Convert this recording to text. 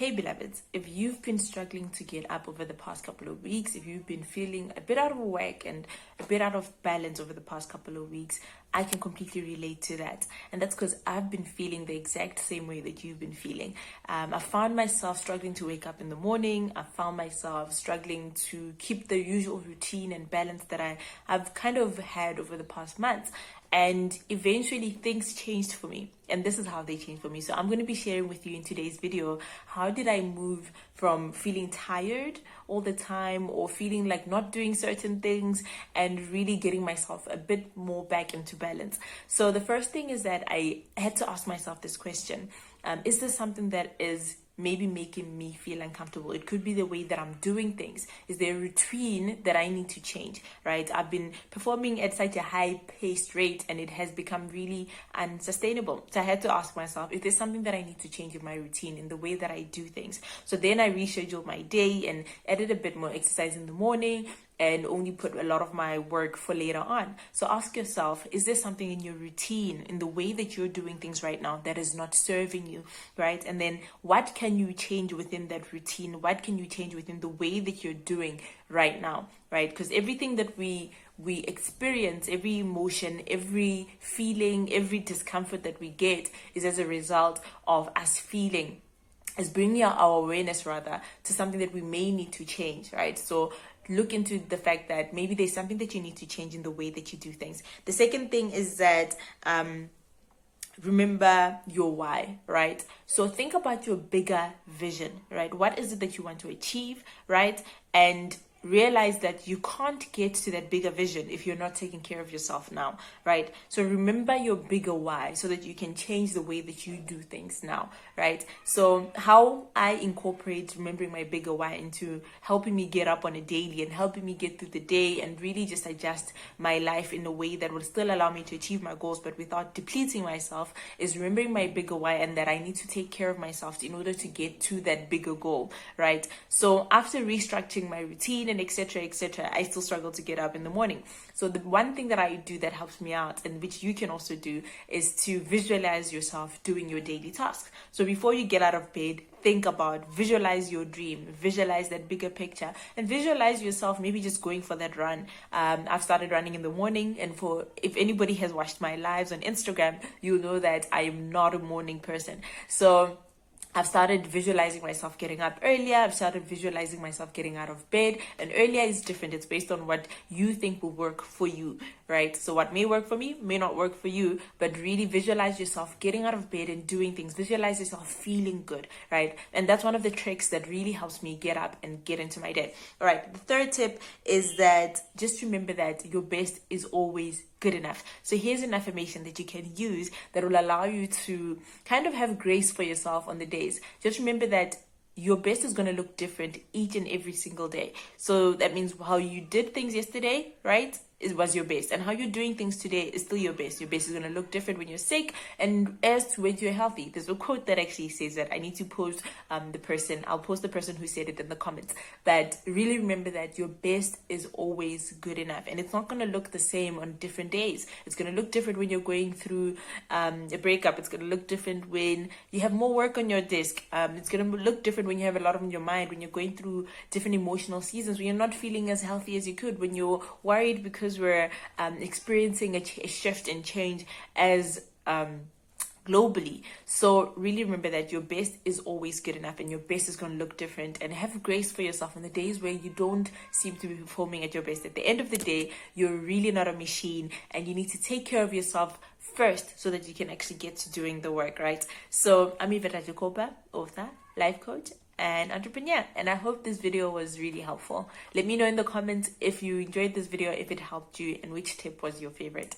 Hey beloveds, if you've been struggling to get up over the past couple of weeks, if you've been feeling a bit out of whack and a bit out of balance over the past couple of weeks, I can completely relate to that. And that's because I've been feeling the exact same way that you've been feeling. I found myself struggling to wake up in the morning. I found myself struggling to keep the usual routine and balance that I've kind of had over the past months. And eventually things changed for me, and this is how they changed for me. So I'm going to be sharing with you in today's video, how did I move from feeling tired all the time or feeling like not doing certain things and really getting myself a bit more back into balance. So the first thing is that I had to ask myself this question. Is this something that is maybe making me feel uncomfortable? It could be the way that I'm doing things. Is there a routine that I need to change, right? I've been performing at such a high paced rate and it has become really unsustainable. So I had to ask myself, if there's something that I need to change in my routine, in the way that I do things. So then I rescheduled my day and added a bit more exercise in the morning and only put a lot of my work for later on. So ask yourself, is there something in your routine, in the way that you're doing things right now, that is not serving you, right? And then what can you change within that routine? What can you change within the way that you're doing right now, right? Because everything that we experience, every emotion, every feeling, every discomfort that we get is as a result of us feeling, is bringing our awareness rather to something that we may need to change, right? So look into the fact that maybe there's something that you need to change in the way that you do things. The second thing is that remember your why, right? So think about your bigger vision, right? What is it that you want to achieve, right? And realize that you can't get to that bigger vision if you're not taking care of yourself now, right? So remember your bigger why so that you can change the way that you do things now, right? So how I incorporate remembering my bigger why into helping me get up on a daily and helping me get through the day and really just adjust my life in a way that will still allow me to achieve my goals but without depleting myself is remembering my bigger why, and that I need to take care of myself in order to get to that bigger goal, right? So after restructuring my routine and etc., I still struggle to get up in the morning. So the one thing that I do that helps me out, and which you can also do, is to visualize yourself doing your daily tasks. So before you get out of bed, think about, visualize your dream, visualize that bigger picture, and visualize yourself maybe just going for that run. I've started running in the morning, and if anybody has watched my lives on Instagram, you'll know that I am not a morning person. So I've started visualizing myself getting up earlier. I've started visualizing myself getting out of bed. And earlier is different. It's based on what you think will work for you, right? So what may work for me may not work for you, but really visualize yourself getting out of bed and doing things. Visualize yourself feeling good, right? And that's one of the tricks that really helps me get up and get into my day. All right. The third tip is that just remember that your best is always good enough. So here's an affirmation that you can use that will allow you to kind of have grace for yourself on the days. Just remember that your best is going to look different each and every single day. So that means how you did things yesterday, right? It was your best, and how you're doing things today is still your best. Your best is going to look different when you're sick and as to when you're healthy. There's a quote that actually says that. I need to post I'll post the person who said it in the comments. But really remember that your best is always good enough, and it's not going to look the same on different days. It's going to look different when you're going through a breakup. It's going to look different when you have more work on your desk. It's going to look different when you have a lot on your mind, when you're going through different emotional seasons, when you're not feeling as healthy as you could, when you're worried because we're experiencing a shift and change as globally. So really remember that your best is always good enough, and your best is going to look different. And have grace for yourself on the days where you don't seem to be performing at your best. At the end of the day, you're really not a machine, and you need to take care of yourself first so that you can actually get to doing the work, right? So I'm Yvette Ratshikhopha, author, life coach, and entrepreneur, and I hope this video was really helpful. Let me know in the comments if you enjoyed this video, if it helped you, and which tip was your favorite.